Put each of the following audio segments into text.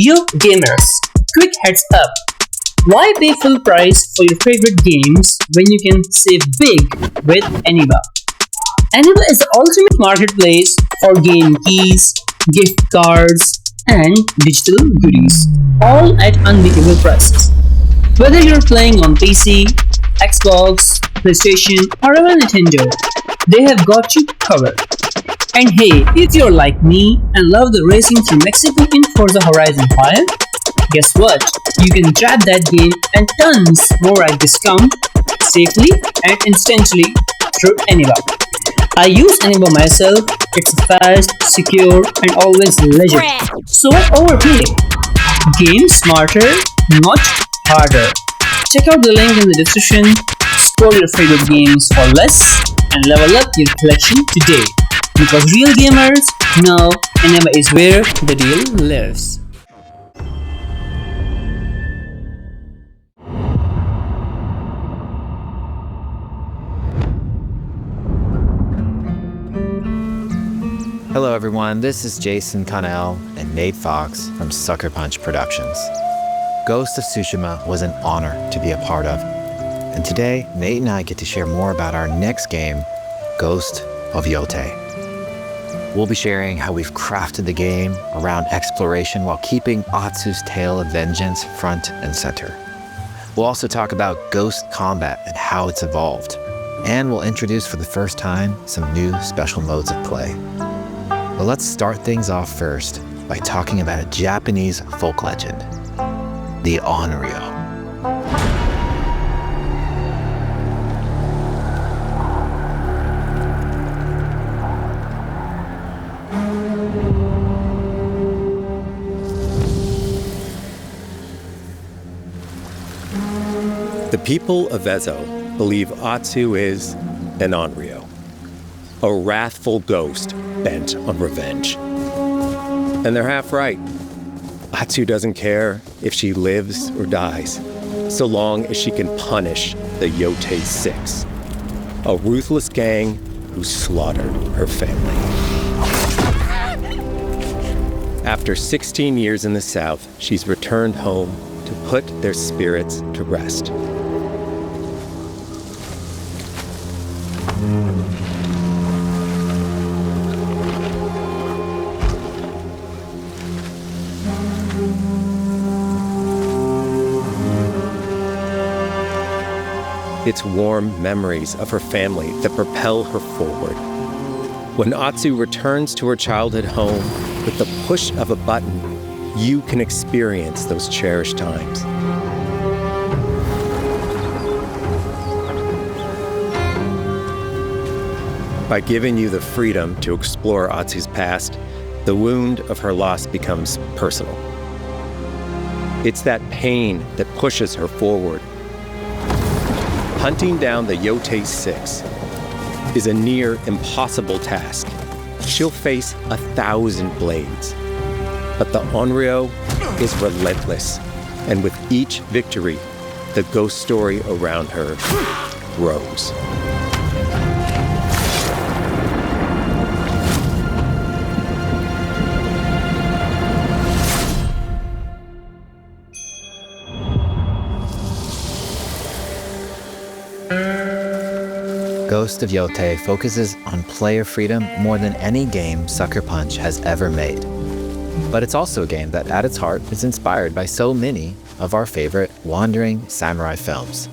Yo gamers, quick heads up. Why pay full price for your favorite games when you can save big with Aniba? Aniba is the ultimate marketplace for game keys, gift cards, and digital goodies, all at unbeatable prices. Whether you're playing on PC, Xbox, PlayStation, or even Nintendo, they have got you covered. And hey, if you're like me and love the racing through Mexico in Forza Horizon 5, guess what? You can grab that game and tons more at discount safely and instantly through Aniba. I use Aniba myself. It's fast, secure, and always legit. So why overpay? Game smarter, not harder. Check out the link in the description. Explore your favorite games for less and level up your collection today. Because real gamers know Aniba is where the deal lives. Hello everyone, this is Jason Connell and Nate Fox from Sucker Punch Productions. Ghost of Tsushima was an honor to be a part of. And today, Nate and I get to share more about our next game, Ghost of Yōtei. We'll be sharing how we've crafted the game around exploration while keeping Atsu's tale of vengeance front and center. We'll also talk about ghost combat and how it's evolved. And we'll introduce for the first time some new special modes of play. But let's start things off first by talking about a Japanese folk legend, the Onryo. The people of Ezo believe Atsu is an Onryo, a wrathful ghost bent on revenge. And they're half right. Atsu doesn't care if she lives or dies, so long as she can punish the Yotei 6, a ruthless gang who slaughtered her family. After 16 years in the south, she's returned home to put their spirits to rest. It's warm memories of her family that propel her forward. When Atsu returns to her childhood home, with the push of a button, you can experience those cherished times. By giving you the freedom to explore Atsu's past, the wound of her loss becomes personal. It's that pain that pushes her forward. Hunting down the Yotei 6 is a near impossible task. She'll face 1,000 blades. But the Onryo is relentless, and with each victory, the ghost story around her grows. Ghost of Yōtei focuses on player freedom more than any game Sucker Punch has ever made. But it's also a game that at its heart is inspired by so many of our favorite wandering samurai films.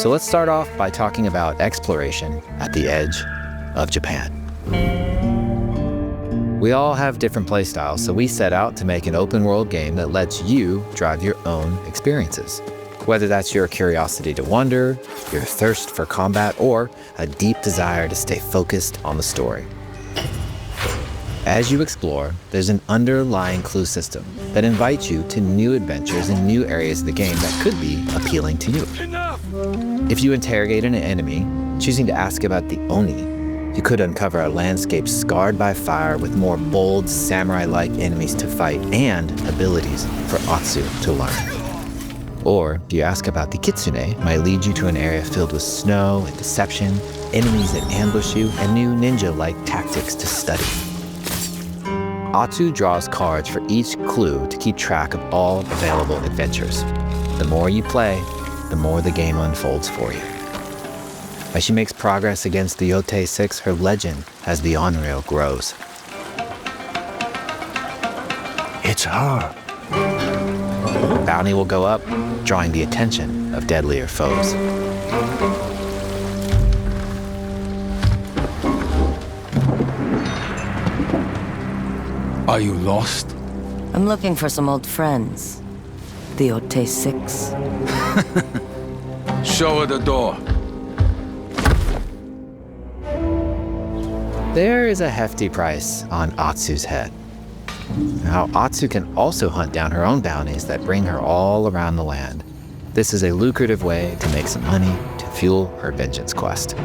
So let's start off by talking about exploration at the edge of Japan. We all have different playstyles, so we set out to make an open world game that lets you drive your own experiences. Whether that's your curiosity to wander, your thirst for combat, or a deep desire to stay focused on the story. As you explore, there's an underlying clue system that invites you to new adventures in new areas of the game that could be appealing to you. If you interrogate an enemy, choosing to ask about the Oni, you could uncover a landscape scarred by fire with more bold, samurai-like enemies to fight and abilities for Atsu to learn. Or, if you ask about the Kitsune, might lead you to an area filled with snow and deception, enemies that ambush you, and new ninja-like tactics to study. Atsu draws cards for each clue to keep track of all available adventures. The more you play, the more the game unfolds for you. As she makes progress against the Yotei 6, her legend as the Onryo grows. It's her. Bounty will go up, drawing the attention of deadlier foes. Are you lost? I'm looking for some old friends. The Yotei 6. Show her the door. There is a hefty price on Atsu's head. Now, Atsu can also hunt down her own bounties that bring her all around the land. This is a lucrative way to make some money to fuel her vengeance quest.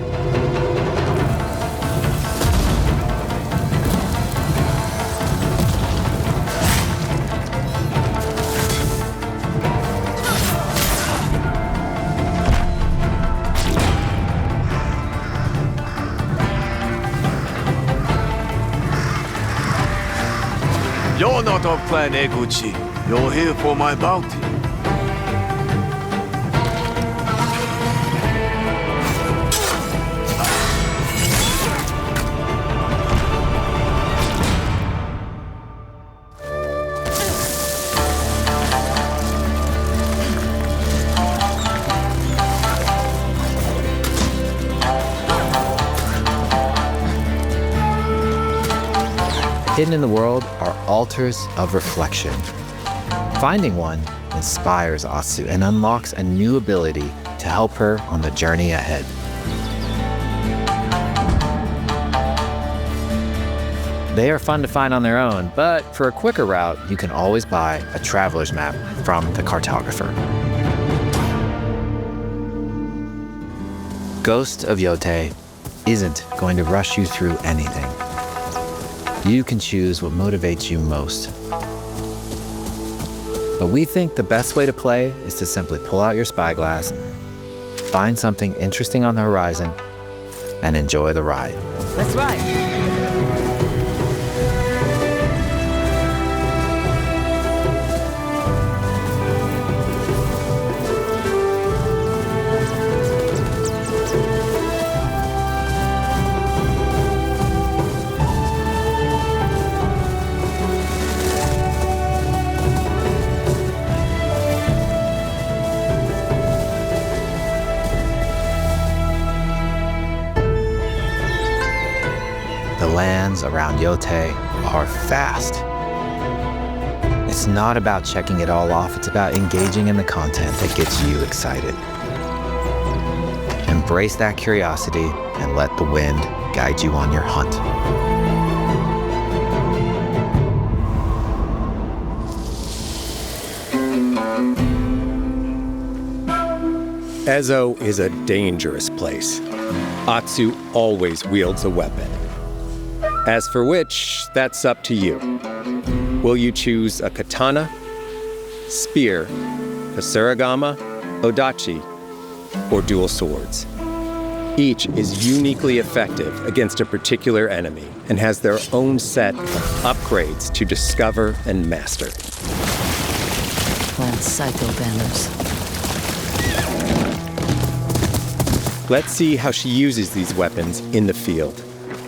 You're not of Clan Eguchi. You're here for my bounty. Hidden in the world are altars of reflection. Finding one inspires Atsu and unlocks a new ability to help her on the journey ahead. They are fun to find on their own, but for a quicker route, you can always buy a traveler's map from the cartographer. Ghost of Yotei isn't going to rush you through anything. You can choose what motivates you most. But we think the best way to play is to simply pull out your spyglass, find something interesting on the horizon, and enjoy the ride. Let's ride. The lands around Yotei are vast. It's not about checking it all off, it's about engaging in the content that gets you excited. Embrace that curiosity and let the wind guide you on your hunt. Ezo is a dangerous place. Atsu always wields a weapon. As for which, that's up to you. Will you choose a katana, spear, a surigama, odachi, or dual swords? Each is uniquely effective against a particular enemy and has their own set of upgrades to discover and master. Plant Saito banners. Let's see how she uses these weapons in the field,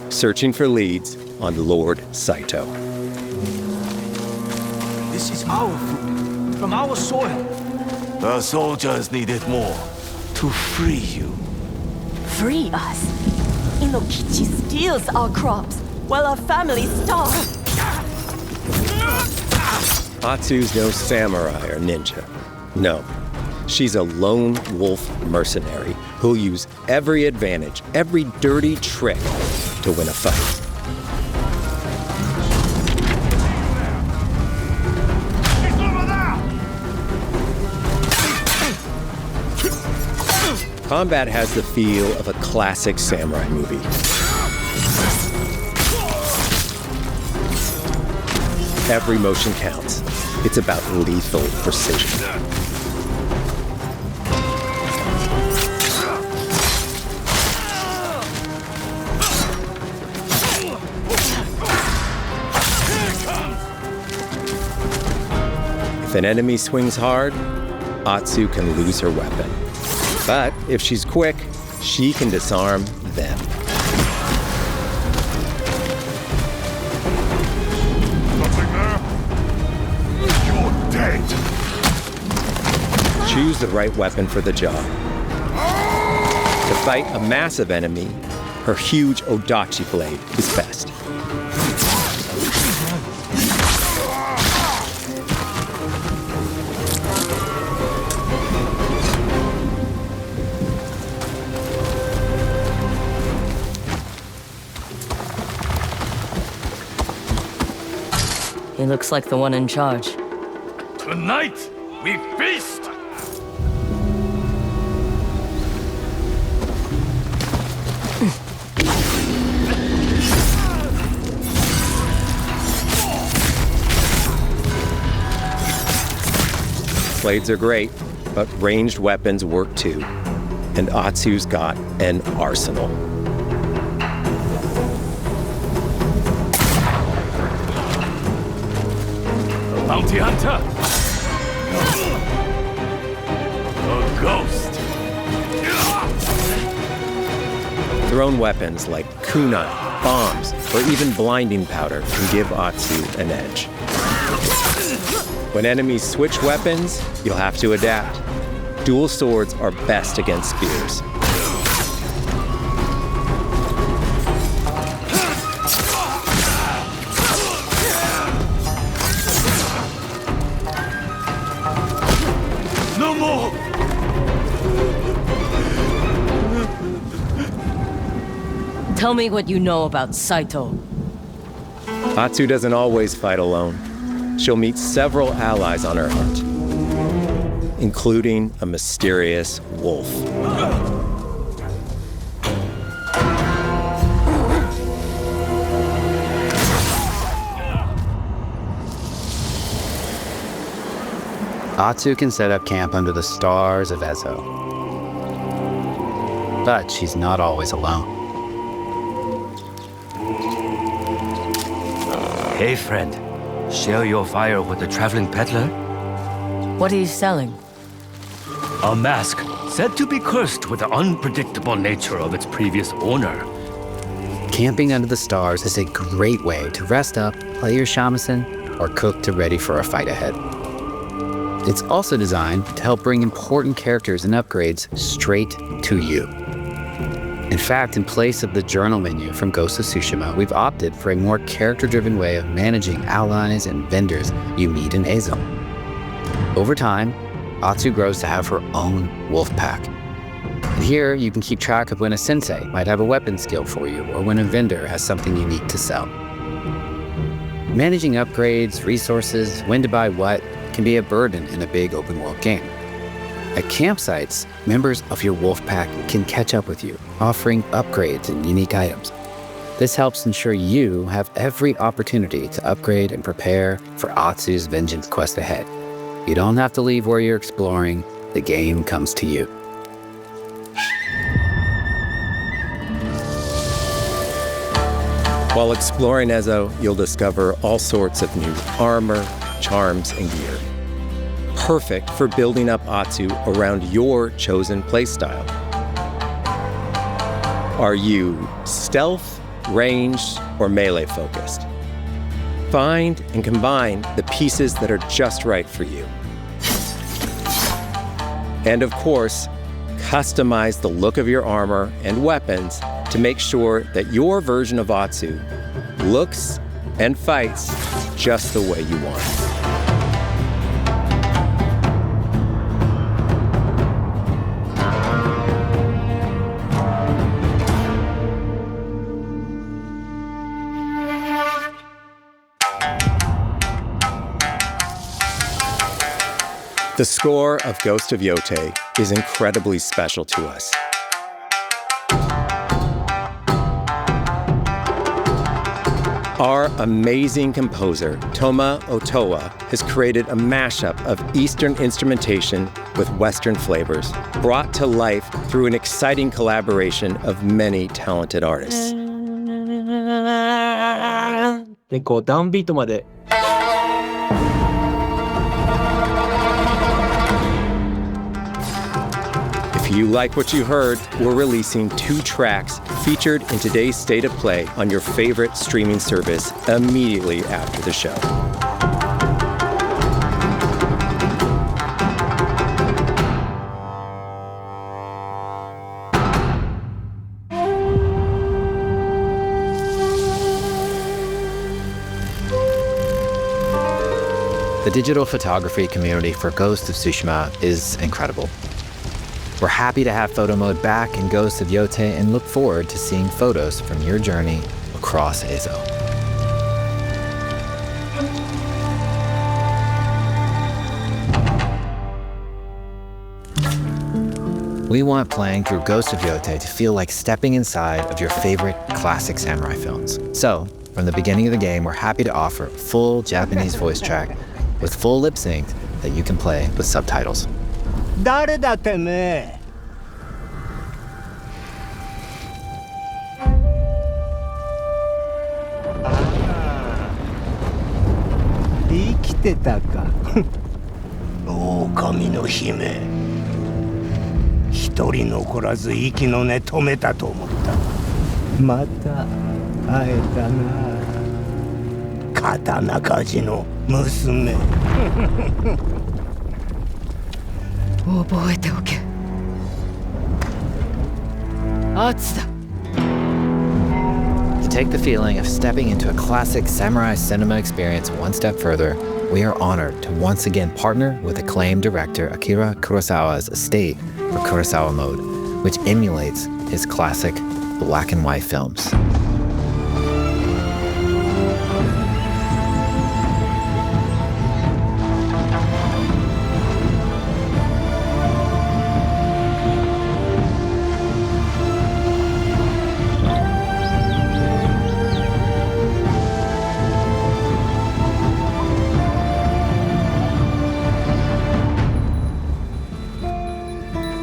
searching for leads on Lord Saito. This is our food, from our soil. The soldiers need it more to free you. Free us. Inokichi steals our crops while our families starve. Atsu's no samurai or ninja. No, she's a lone wolf mercenary who'll use every advantage, every dirty trick to win a fight. Combat has the feel of a classic samurai movie. Every motion counts. It's about lethal precision. If an enemy swings hard, Atsu can lose her weapon. But if she's quick, she can disarm them. Nothing there? You're dead! Choose the right weapon for the job. To fight a massive enemy, her huge Odachi blade is best. He looks like the one in charge. Tonight, we feast! Blades are great, but ranged weapons work too. And Atsu's got an arsenal. A bounty hunter? A ghost? Thrown weapons like kunai, bombs, or even blinding powder can give Atsu an edge. When enemies switch weapons, you'll have to adapt. Dual swords are best against spears. No more! Tell me what you know about Saito. Atsu doesn't always fight alone. She'll meet several allies on her hunt, including a mysterious wolf. Atsu can set up camp under the stars of Ezo. But she's not always alone. Hey, friend. Share your fire with the traveling peddler? What are you selling? A mask said to be cursed with the unpredictable nature of its previous owner. Camping under the stars is a great way to rest up, play your shamisen, or cook to ready for a fight ahead. It's also designed to help bring important characters and upgrades straight to you. In fact, in place of the journal menu from Ghost of Tsushima, we've opted for a more character-driven way of managing allies and vendors you meet in Ezo. Over time, Atsu grows to have her own wolf pack. And here, you can keep track of when a sensei might have a weapon skill for you, or when a vendor has something unique to sell. Managing upgrades, resources, when to buy what, can be a burden in a big open-world game. At campsites, members of your wolf pack can catch up with you, offering upgrades and unique items. This helps ensure you have every opportunity to upgrade and prepare for Atsu's vengeance quest ahead. You don't have to leave where you're exploring, the game comes to you. While exploring Ezo, you'll discover all sorts of new armor, charms, and gear. Perfect for building up Atsu around your chosen playstyle. Are you stealth, ranged, or melee focused? Find and combine the pieces that are just right for you. And of course, customize the look of your armor and weapons to make sure that your version of Atsu looks and fights just the way you want. The score of Ghost of Yotei is incredibly special to us. Our amazing composer, Toma Otoa, has created a mashup of Eastern instrumentation with Western flavors, brought to life through an exciting collaboration of many talented artists. でこうダウンビートまで like what you heard, we're releasing 2 tracks featured in today's State of Play on your favorite streaming service immediately after the show. The digital photography community for Ghost of Tsushima is incredible. We're happy to have photo mode back in Ghost of Yotei and look forward to seeing photos from your journey across Ezo. We want playing through Ghost of Yotei to feel like stepping inside of your favorite classic samurai films. So, from the beginning of the game, we're happy to offer a full Japanese voice track with full lip sync that you can play with subtitles. 誰だてめえ。生きてたか。狼の姫。一人残らず息の根止めたと思った。また会えたな。刀鍛冶の娘。覚えておけ。圧だ。To take the feeling of stepping into a classic samurai cinema experience one step further, we are honored to once again partner with acclaimed director Akira Kurosawa's estate for Kurosawa Mode, which emulates his classic black and white films.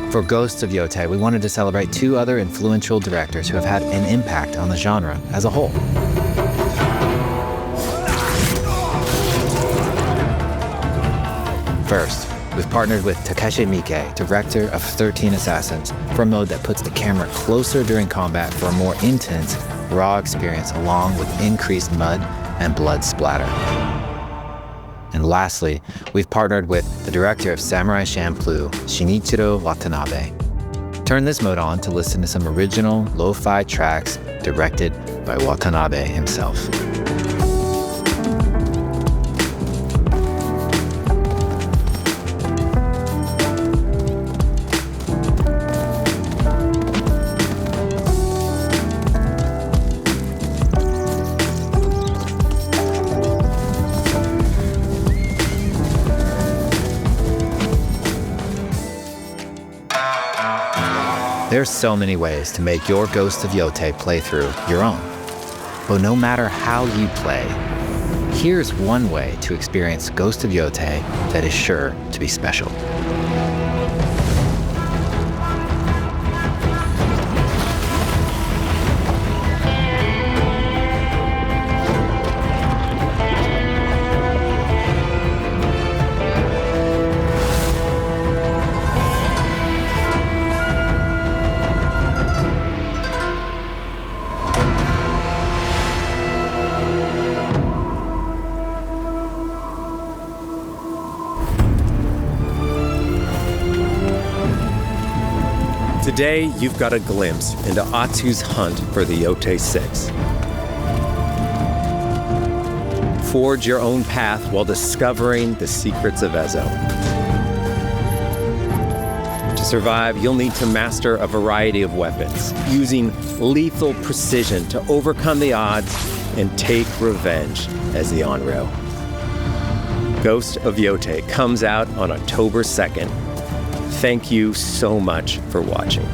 For Ghosts of Yotei, we wanted to celebrate 2 other influential directors who have had an impact on the genre as a whole. First, we've partnered with Takeshi Miike, director of 13 Assassins, for a mode that puts the camera closer during combat for a more intense, raw experience along with increased mud and blood splatter. And lastly, we've partnered with the director of Samurai Champloo, Shinichiro Watanabe. Turn this mode on to listen to some original lo-fi tracks directed by Watanabe himself. There's so many ways to make your Ghost of Yotei playthrough your own. But no matter how you play, here's one way to experience Ghost of Yotei that is sure to be special. Today, you've got a glimpse into Atsu's hunt for the Yotei 6. Forge your own path while discovering the secrets of Ezo. To survive, you'll need to master a variety of weapons, using lethal precision to overcome the odds and take revenge as the Onryo. Ghost of Yotei comes out on October 2nd. Thank you so much for watching.